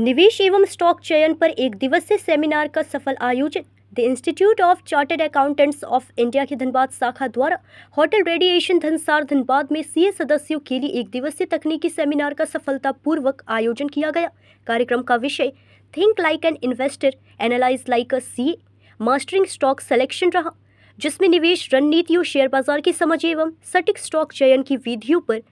निवेश एवं स्टॉक चयन पर एक दिवसीय सेमिनार का सफल आयोजन। The institute of chartered accountants of India की धनबाद शाखा द्वारा होटल रेडिएशन धनसार धनबाद में सीए सदस्यों के लिए एक दिवसीय तकनीकी सेमिनार का सफलतापूर्वक आयोजन किया गया। कार्यक्रम का विषय think like an investor, analyse like a CA, mastering stock selection रहा, जिसमें निवेश रणनीतियों, शेयर बाजार की समझ एवं सटीक स्टॉक चयन की विधियों पर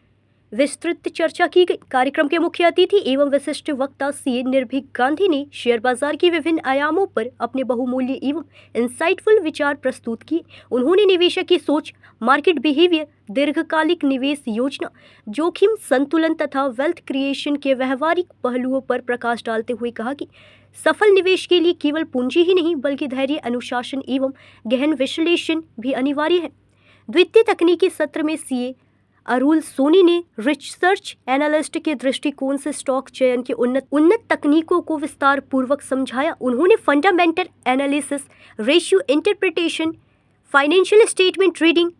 विस्तृत चर्चा की गई। कार्यक्रम के मुख्य अतिथि एवं विशिष्ट वक्ता सीए निर्भीक गांधी ने शेयर बाजार की विभिन्न आयामों पर अपने बहुमूल्य एवं इंसाइटफुल विचार प्रस्तुत किए। उन्होंने निवेशक की सोच, मार्केट बिहेवियर, दीर्घकालिक निवेश योजना, जोखिम संतुलन तथा वेल्थ क्रिएशन के व्यवहारिक पहलुओं पर प्रकाश डालते हुए कहा कि सफल निवेश के लिए केवल पूंजी ही नहीं बल्कि धैर्य, अनुशासन एवं गहन विश्लेषण भी अनिवार्य है। द्वितीय तकनीकी सत्र में सीए अरुल सोनी ने रिसर्च एनालिस्ट के दृष्टिकोण से स्टॉक चयन के उन्नत तकनीकों को विस्तार पूर्वक समझाया। उन्होंने fundamental analysis, ratio interpretation, financial statement reading,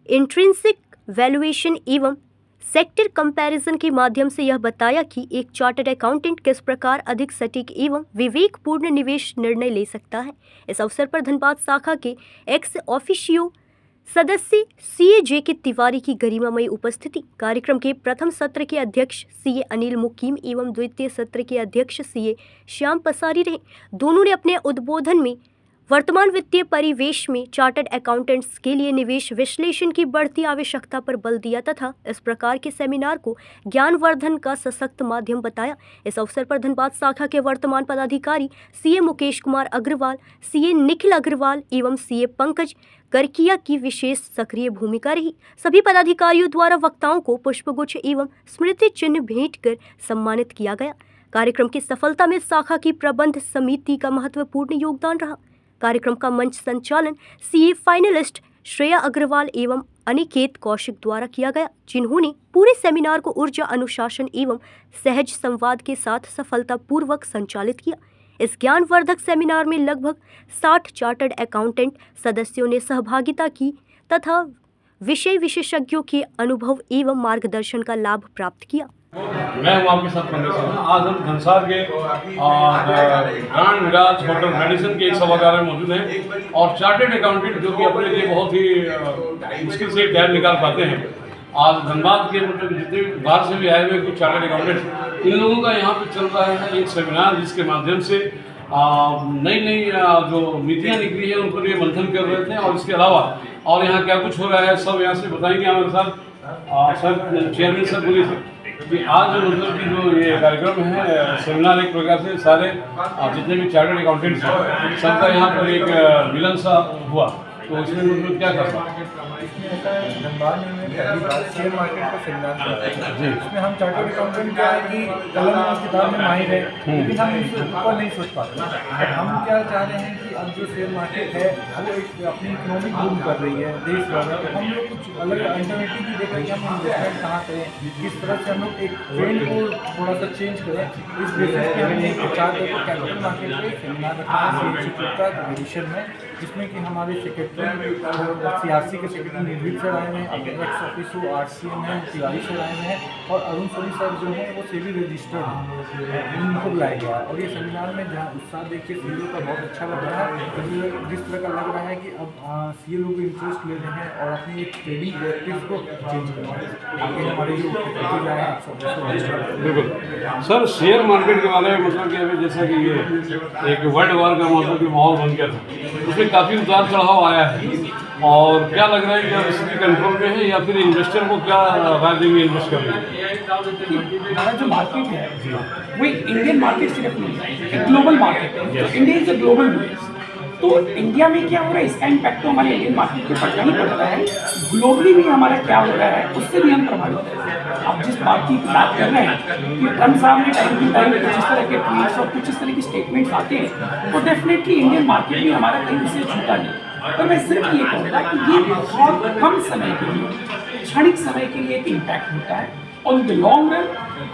intrinsic valuation एवं सेक्टर कंपैरिजन के माध्यम से यह बताया कि एक चार्टर्ड अकाउंटेंट किस प्रकार अधिक सटीक एवं विवेकपूर्ण निवेश निर्णय ले सकता है। इस अवसर पर धनबाद शाखा के एक्स ऑफिशियो सदस्य सीए जे के तिवारी की गरिमामयी उपस्थिति। कार्यक्रम के प्रथम सत्र के अध्यक्ष सीए अनिल मुकीम एवं द्वितीय सत्र के अध्यक्ष सीए श्याम पसारी रहे। दोनों ने अपने उद्बोधन में वर्तमान वित्तीय परिवेश में चार्टर्ड अकाउंटेंट्स के लिए निवेश विश्लेषण की बढ़ती आवश्यकता पर बल दिया तथा इस प्रकार के सेमिनार को ज्ञानवर्धन का सशक्त माध्यम बताया। इस अवसर पर धनबाद शाखा के वर्तमान पदाधिकारी सीए मुकेश कुमार अग्रवाल, सीए निखिल अग्रवाल एवं सीए पंकज करकिया की विशेष सक्रिय भूमिका रही। सभी पदाधिकारियों द्वारा वक्ताओं को पुष्पगुच्छ एवं स्मृति चिन्ह भेंट कर सम्मानित किया गया। कार्यक्रम की सफलता में शाखा की प्रबंध समिति का महत्वपूर्ण योगदान रहा। कार्यक्रम का मंच संचालन सीए फाइनलिस्ट श्रेया अग्रवाल एवं अनिकेत कौशिक द्वारा किया गया, जिन्होंने पूरे सेमिनार को ऊर्जा, अनुशासन एवं सहज संवाद के साथ सफलतापूर्वक संचालित किया। इस ज्ञानवर्धक सेमिनार में लगभग 60 चार्टर्ड अकाउंटेंट सदस्यों ने सहभागिता की तथा विषय विशेषज्ञों के अनुभव एवं मार्गदर्शन का लाभ प्राप्त किया। मैं हूँ आपके साथ आज हम धनसार के ग्रांड विराज होटल रेडिसन के एक सभागार में मौजूद हैं और चार्टर्ड अकाउंटेंट जो कि अपने लिए बहुत ही मुश्किल से टाइम निकाल पाते हैं। आज धनबाद के मतलब जितने बाहर से भी आए हुए कुछ चार्टर्ड अकाउंटेंट, इन लोगों का यहाँ पे चल रहा है एक सेमिनार जिसके माध्यम से नई नई जो नीतियाँ निकली है उन पर ये मंथन कर रहे थे। और इसके अलावा और यहाँ क्या कुछ हो रहा है सब यहाँ से बताएंगे हमारे साथ सर, चेयरमैन सर। बोलिए सर कि आज मतलब कि जो ये कार्यक्रम है सेमिनार, एक प्रकार से सारे जितने भी चार्टर्ड अकाउंटेंट्स हैं सबका यहाँ पर एक मिलन सा हुआ, तो इसमें मतलब क्या कर सकते हैं? धनबाद में पहली बार शेयर मार्केट का सेमिनार किया जी। इसमें हम चार्टर्ड अकाउंटेंट क्या है कि कलम और किताब में माहिर है, लेकिन हम इससे ऊपर नहीं सोच पाते। बट हम क्या चाह रहे हैं कि अब जो शेयर मार्केट है वो एक अपनी इकोनॉमिक बूम कर रही है देश भर में, तो हम लोग कुछ अलग अल्टरनेटिव भी देख रहे हैं कि हम इन्वेस्टमेंट कहाँ करें, किस तरह से हम लोग एक ट्रेंड को थोड़ा सा चेंज करें। इस बेसिस पे हमने एक चार कैपिटल मार्केट पे सेमिनार रखा है इंस्टीट्यूट का एडिशन में, जिसमें कि हमारे सेक्रेटरी सियासी के सेक्रेटरी निर्भीक सर आए हैं, एक्स ऑफिसो आरसीएम है तिवारी सर आए हैं और अरुण सोनी सर जो हैं वो सेबी रजिस्टर्ड हैं, उनको बुलाया गया। और ये सेमिनार में जहाँ उत्साह देख के सी का बहुत अच्छा लग रहा है। जिस तरह का लग रहा है कि अब सी लोग इंटरेस्ट ले रहे हैं और अपनी एक ट्रेडिंग प्रैक्टिस को चेंज कर रहे हैं। आगे हमारे जो बिल्कुल सर, शेयर मार्केट के बारे में मतलब कि अभी जैसा कि ये एक वर्ल्ड वॉर का मतलब कि माहौल बन गया था, उसमें काफ़ी उतार चढ़ाव आया है और क्या लग रहा है कि अब इसकी कंट्रोल में है या फिर इन्वेस्टर को क्या राय देंगे इन्वेस्ट करने? हमारा जो मार्केट है वो एक इंडियन मार्केट सिर्फ नहीं है, एक ग्लोबल मार्केट है। India is a global village. तो इंडिया में क्या हो रहा है इसका इम्पैक्ट तो हमारे इंडियन मार्केट पे पड़ना ही पड़ रहा है। ग्लोबली भी हमारा क्या हो रहा है उससे भी हम प्रभावित हैं। आप जिस बात की बात कर रहे हैं कि ट्रम्प साहब ने टाइम टू टाइम कुछ इस तरह के ट्वीट्स और कुछ इस तरह की स्टेटमेंट्स आते हैं, तो डेफिनेटली इंडियन मार्केट भी हमारा कहीं से छूटा नहीं। तो मैं सिर्फ ये कहूँगा कि ये बहुत कम समय के लिए, क्षणिक समय के लिए एक इम्पैक्ट होता है। ऑन द लॉन्ग रन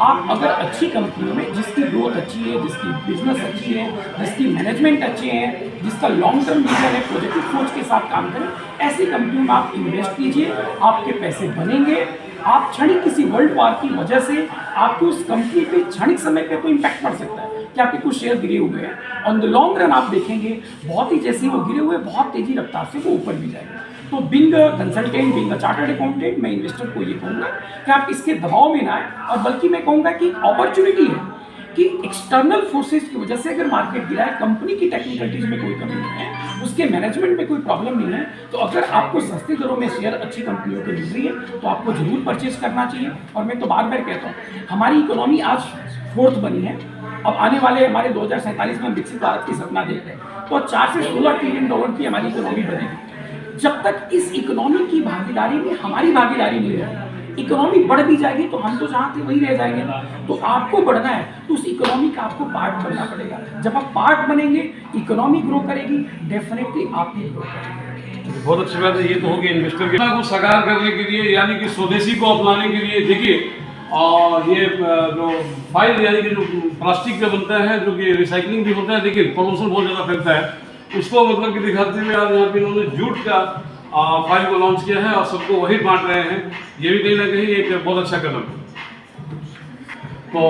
आप अगर अच्छी कंपनियों में जिसकी ग्रोथ अच्छी है, जिसकी बिजनेस अच्छी है, जिसकी मैनेजमेंट अच्छी है, जिसका लॉन्ग टर्म विजन है, पॉजिटिव सोच के साथ काम करें, ऐसी कंपनियों में आप इन्वेस्ट कीजिए, आपके पैसे बनेंगे। आप क्षणिक किसी वर्ल्ड वार की वजह से आपकी उस कंपनी पे क्षणिक समय पे कोई इम्पैक्ट पड़ सकता है, कि आपके कुछ शेयर गिरे हुए हैं। ऑन द लॉन्ग रन आप देखेंगे बहुत ही जैसे वो गिरे हुए बहुत तेजी रफ्तार से वो ऊपर भी जाएंगे। तो being consultant, being chartered accountant, मैं इन्वेस्टर को ये कहूँगा कि आप इसके दबाव में ना आए, और बल्कि मैं कहूँगा कि अपॉर्चुनिटी है कि एक्सटर्नल फोर्सेस की वजह से अगर मार्केट गिरा है, कंपनी की टेक्निकलिटीज में कोई कमी नहीं है, उसके मैनेजमेंट में कोई प्रॉब्लम नहीं है, तो अगर आपको सस्ती दरों में शेयर अच्छी कंपनियों को मिल रही है तो आपको जरूर परचेज करना चाहिए। और मैं तो बार बार कहता हूँ, हमारी इकोनॉमी आज 4th बनी है, अब आने वाले हमारे 2047 में विकसित भारत की सपना देख रहे हैं, तो 4 से 16 ट्रिलियन डॉलर की हमारी इकोनॉमी बनेगी। जब तक इस इकोनॉमी की भागीदारी में हमारी भागीदारी नहीं रहेगी, इकोनॉमी बढ़ भी जाएगी तो हम तो जहाँ थे वहीं रह जाएंगे। तो आपको बढ़ना है तो उस इकोनॉमी का आपको पार्ट बनना पड़ेगा। जब आप पार्ट बनेंगे, इकोनॉमी ग्रो करेगी, डेफिनेटली आप भी ग्रो करेंगे। बहुत अच्छी बात है। ये तो हो गया इन्वेस्टर के को साकार करने के लिए, यानी कि स्वदेशी को अपनाने के लिए। देखिए, और ये जो फाइल यानी कि जो प्लास्टिक का बनता है, जो कि रिसाइकलिंग भी होता है, लेकिन पॉल्यूशन बहुत ज़्यादा फैलता है, उसको मतलब कि दिखाते हुए आज यहाँ पे इन्होंने जूट का फाइल को लॉन्च किया है और सबको वही बांट रहे हैं। ये भी कहीं ना कहीं एक बहुत अच्छा कदम है। तो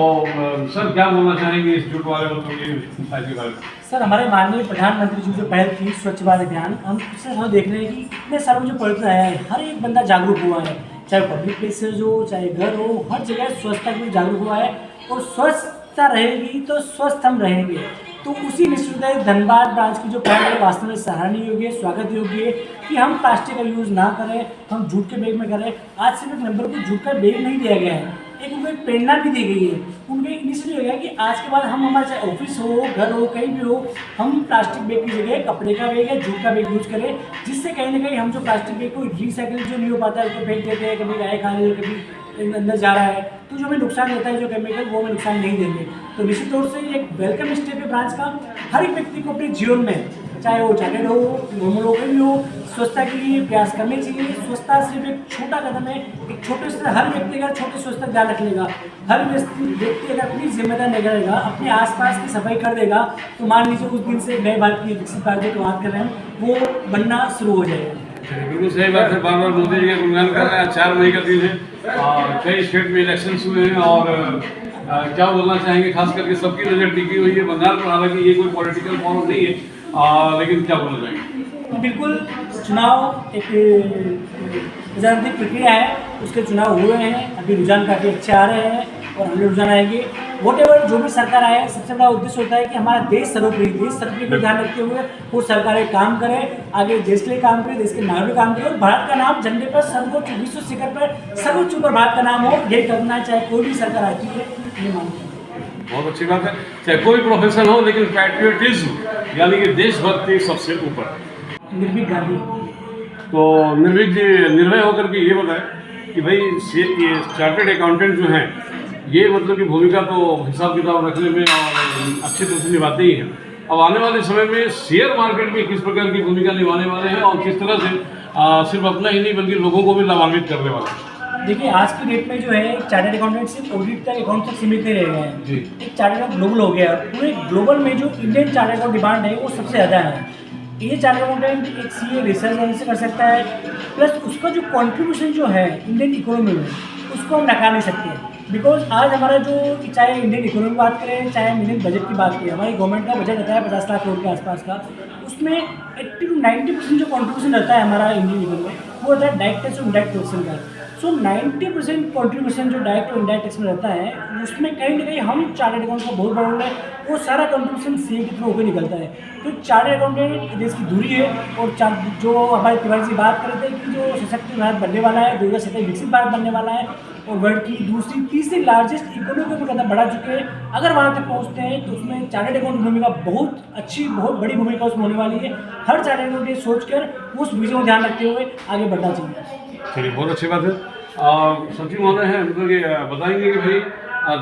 सर क्या बोलना चाहेंगे इस जूट वाले मतलब फाइल के बारे में? सर, हमारे माननीय प्रधानमंत्री जी जो पहल की स्वच्छ भारत अभियान, हम इससे हम देख रहे हैं कि इतने सालों में जो परिवर्तन आया है, हर एक बंदा जागरूक हुआ है, चाहे पब्लिक प्लेसेज हो, चाहे घर हो, हर जगह स्वच्छता के लिए जागरूक हुआ है। और स्वच्छता रहेगी तो स्वस्थ हम रहेंगे। तो उसी निश्चित धनबाद ब्रांच की जो पहल है वास्तव में सराहनीय योग्य है, स्वागत योग्य है कि हम प्लास्टिक का यूज़ ना करें, हम जूट के बैग में करें। आज सिर्फ एक नंबर को जूट का बैग नहीं दिया गया है, एक उनको एक प्रेरणा भी दी गई है। उनको एक इनिशिएटिव हो गया कि आज के बाद हम हमारे चाहे ऑफिस हो, घर हो, कहीं भी हो, हम प्लास्टिक बैग की जगह कपड़े का बैग या जूट का बैग यूज़ करें, जिससे कहीं ना कहीं हम जो प्लास्टिक बैग को रिसाइकिल जो नहीं हो पाता है उसको फेंक देते हैं, कभी गाय खा रही है, कभी अंदर जा रहा है, तो जो हमें नुकसान देता है जो केमिकल, वो हमें नुकसान नहीं देंगे। तो निश्चित तौर से ये एक वेलकम स्टेप है ब्रांच का। हर एक व्यक्ति को अपने जीवन में, चाहे वो चार्टर्ड हो, नॉर्मल हो, भी हो, स्वच्छता के लिए प्रयास करने चाहिए। स्वच्छता सिर्फ एक छोटा कदम है, एक छोटे से हर व्यक्ति अगर छोटे स्वच्छता ध्यान रख लेगा, हर व्यक्ति अगर अपनी जिम्मेदारी निकालेगा, अपने आसपास की सफाई कर देगा, तो मान लीजिए उस दिन से नए भारत की विकसित भारत की बात कर रहे हैं, वो बनना शुरू हो जाएगा। बिल्कुल सही बात है। बार बार मोदी जी का गुणगान कर रहे हैं। 4 मई का दिन है, कई स्टेट में इलेक्शन हुए हैं, और क्या बोलना चाहेंगे? खास करके सबकी नज़र टिकी हुई है बंगाल पर, हालांकि ये कोई पॉलिटिकल फॉर्म नहीं है, लेकिन क्या बोलना चाहेंगे? बिल्कुल, चुनाव एक राजनीतिक प्रक्रिया है, उसके चुनाव हुए हैं, अभी रुझान काफ़ी अच्छे आ रहे हैं और अगले रुझान आएंगे। वॉटेवर जो भी सरकार आए, सबसे बड़ा उद्देश्य होता है कि हमारा देश सर्वोपरि, को ध्यान रखते हुए वो सरकारें काम करें, आगे देश के लिए काम करें, देश के नागरिक काम करें, और भारत का नाम झंडे पर सर्वोच्च विश्व शिखर पर सर्वोच्च ऊपर भारत का नाम हो, ये करना चाहे कोई भी सरकार आती है, ये मानते हैं। बहुत अच्छी बात है। चाहे कोई प्रोफेशन हो, लेकिन पैट्रियटिज्म यानी कि देशभक्ति सबसे ऊपर। निर्भीक गांधी। तो निर्भीक जी निर्भय होकर के ये बताएं कि भाई ये चार्टर्ड अकाउंटेंट जो हैं, ये मतलब कि भूमिका तो हिसाब किताब रखने में और अच्छी तरह से निभाते ही हैं। अब आने वाले समय में शेयर मार्केट में किस प्रकार की भूमिका निभाने वाले हैं और किस तरह से सिर्फ अपना ही नहीं बल्कि लोगों को भी लाभान्वित करने वाले हैं? देखिए, आज की डेट में जो है चार्टर्ड अकाउंटेंट सिर्फ ऑडिट तक अकाउंट तक सीमित नहीं रह गए हैं जी। एक चार्टर्ड अकाउंट ग्लोबल हो गया है। पूरे ग्लोबल में जो इंडियन चार्टर्ड अकाउंट डिमांड है वो सबसे ज़्यादा है। ये चार्टर्ड अकाउंटेंट एक सीए रिसर्च से कर सकता है, प्लस उसका जो कंट्रीब्यूशन जो है इंडियन इकोनॉमी में, उसको हम नकार नहीं सकते। बिकॉज आज हमारा जो, चाहे इंडियन इकोनॉमी की बात करें, चाहे हम इंडियन बजट की बात करें, हमारी गवर्नमेंट का बजट रहता है 50 लाख करोड़ के आसपास का, उसमें 80 to 90% जो कंट्रीब्यूशन रहता है हमारा इंडियन इकोनॉमी में, वो रहता है डायरेक्ट टैक्स और इनडायरेक्ट टैक्स का। सो 90% कंट्रीब्यूशन जो डायरेक्ट और इनडायरेक्ट टैक्स में रहता है, उसमें कहीं ना कहीं हम चार्टर्ड अकाउंट का बहुत बड़ा रोल है, वो सारा कंट्रीब्यूशन सीए के थ्रू होकर निकलता है। तो चार्टर्ड अकाउंटेंट देश की धुरी है। और जो हमारे तिवारी जी बात कर रहे थे कि जो सशक्त भारत बनने वाला है, 2027 विकसित भारत बनने वाला है, और वर्ल्ड की दूसरी तीसरी लार्जेस्ट इकोनॉमी को ज़्यादा बढ़ा चुके हैं, अगर वहाँ तक पहुँचते हैं तो उसमें चार्टर्ड अकाउंट की भूमिका बहुत अच्छी, बहुत बड़ी भूमिका उसमें होने वाली है। हर चार्टर्ड अकाउंट ये सोचकर उस विजन को ध्यान रखते हुए आगे बढ़ना चाहिए। चलिए, बहुत अच्छी बात है। सचिव महोदय हैं, मतलब कि बताएंगे कि भाई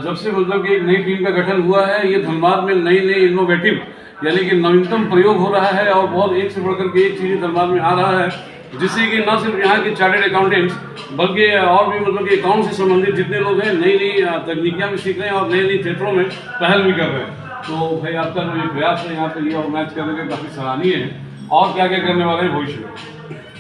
जब से मतलब कि एक नई टीम का गठन हुआ है, ये धनबाद में नई इनोवेटिव यानी कि नवीनतम प्रयोग हो रहा है, और बहुत एक से बढ़कर के एक चीज़ धनबाद में आ रहा है, जिससे कि न सिर्फ यहाँ के चार्टर्ड अकाउंटेंट्स बल्कि और भी मतलब कि अकाउंट से संबंधित जितने लोग हैं नई तकनीकियाँ भी सीख रहे हैं और नए क्षेत्रों में पहल भी कर रहे हैं। तो भाई आपका जो प्रयास है यहाँ पर ये ऑर्गेनाइज करने का काफ़ी सराहनीय है। और क्या क्या करने वाले हैं भविष्य में?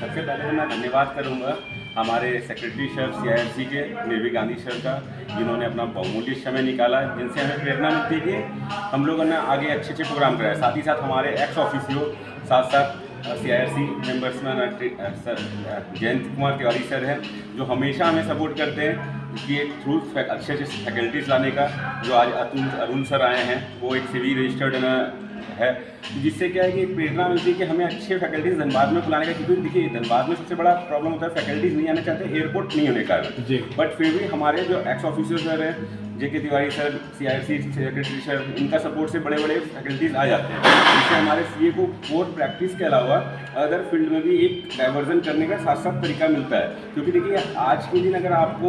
सबसे पहले तो मैं धन्यवाद करूँगा हमारे सेक्रेटरी सर CIRC के निर्वी गांधी सर का, जिन्होंने अपना बहुमूल्य समय निकाला, जिनसे हमें प्रेरणा मिलती है कि हम लोगों ने आगे अच्छे अच्छे प्रोग्राम कराए। साथ ही साथ हमारे एक्स ऑफिसियो साथ CIRC मेंबर्स में सर जयंत कुमार तिवारी सर हैं, जो हमेशा हमें सपोर्ट करते हैं कि एक थ्रू अच्छे अच्छे फैकल्टीज़ लाने का। जो आज अरुण सर आए हैं, वो एक सिविल रजिस्टर्ड है, जिससे क्या है कि प्रेरणा मिलती है कि हमें अच्छे फैकल्टीज़ धनबाद में बुलाने का। क्योंकि देखिए धनबाद में सबसे बड़ा प्रॉब्लम होता है फैकल्टीज़ नहीं आना चाहते, एयरपोर्ट नहीं होने का कारण। बट फिर भी हमारे जो एक्स ऑफिसर सर हैं, JK Tiwari sir, CIRC secretary sir, इनका सपोर्ट से बड़े बड़े फैकल्टीज़ आ जाते हैं, जिससे हमारे CA को कोर प्रैक्टिस के अलावा अदर फील्ड में भी एक डाइवर्जन करने का साथ साथ तरीका मिलता है। क्योंकि देखिए आज के दिन अगर आपको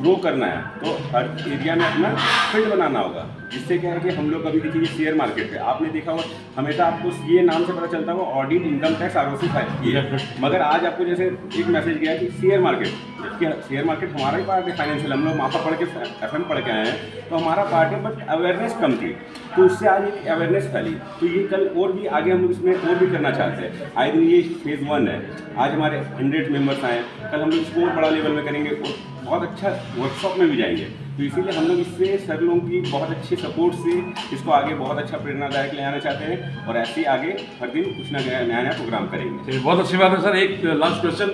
ग्रो करना है तो हर एरिया में अपना फील्ड बनाना होगा, जिससे क्या है कि हम लोग अभी देखिए शेयर मार्केट पे आपने देखा होगा, हमेशा आपको CA नाम से पता चलता होगा, audit, income tax, ROC file है। मगर आज आपको जैसे एक मैसेज गया कि शेयर मार्केट, जबकि शेयर मार्केट हमारा ही पार्ट है फाइनेंशियल, हम लोग मापा पढ़ के FM पढ़ के आए हैं, तो हमारा पार्ट है, बट अवेयरनेस कम थी, तो उससे आज एक अवेयरनेस फैली। तो ये कल और भी आगे हम लोग इसमें और भी करना चाहते हैं। आए दिन ये फेज़ 1 है, आज हमारे 100 मेंबर्स आए, कल हम लोग इसको और बड़ा लेवल में करेंगे और बहुत अच्छा वर्कशॉप में भी जाएंगे। तो इसीलिए हम लोग इससे सर लोगों की बहुत अच्छी सपोर्ट से इसको आगे बहुत अच्छा प्रेरणादायक ले आना चाहते हैं, और ऐसे ही आगे हर दिन कुछ ना नया नया प्रोग्राम करेंगे। चलिए, बहुत अच्छी बात है सर। एक लास्ट क्वेश्चन,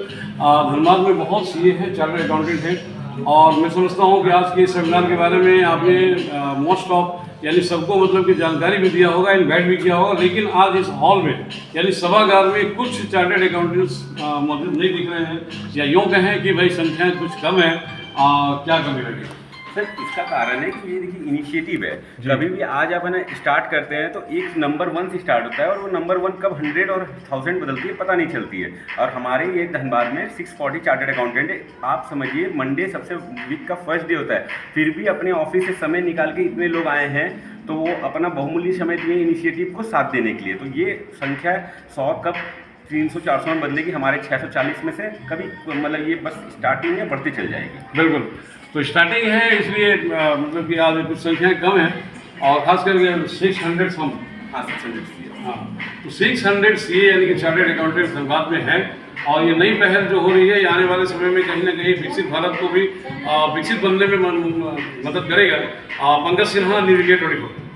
धनबाद में बहुत CA हैं, चार्टर्ड अकाउंटेंट हैं, और मैं समझता हूँ कि आज के इस सेमिनार के बारे में आपने मोस्ट ऑफ यानी सबको मतलब कि जानकारी भी दिया होगा, इन्वाइट भी किया होगा, लेकिन आज इस हॉल में यानी सभागार में कुछ चार्टर्ड अकाउंटेंट्स मौजूद नहीं दिख रहे हैं, या यूँ कहें कि भाई संख्याएँ कुछ कम है, क्या कमी लगी? सर इसका कारण है कि ये देखिए इनिशिएटिव है। कभी भी आज आप है ना स्टार्ट करते हैं तो एक नंबर 1 से स्टार्ट होता है, और वो नंबर 1 कब 100 और 1000 बदलती है पता नहीं चलती है। और हमारे ये धनबाद में 640 चार्टर्ड अकाउंटेंट है। आप समझिए मंडे सबसे वीक का फर्स्ट डे होता है, फिर भी अपने ऑफिस से समय निकाल के इतने लोग आए हैं, तो वो अपना बहुमूल्य समय दिए इनिशिएटिव को साथ देने के लिए। तो ये संख्या 100 कब 300-400 में बदलेगी, हमारे 640 में से कभी मतलब ये बस स्टार्टिंग है, बढ़ती चल जाएगी। बिल्कुल, तो स्टार्टिंग है, इसलिए मतलब कि आज कुछ संख्याएँ कम हैं, और खास करके 600 हम, हाँ 600 CA, हाँ, तो 600 CA यानी कि चार्टर्ड अकाउंटेंट धनबाद में हैं, और ये नई पहल जो हो रही है, ये आने वाले समय में कहीं ना कहीं विकसित भारत को भी विकसित बनने में मदद करेगा। Pankaj Sinha, news India 24।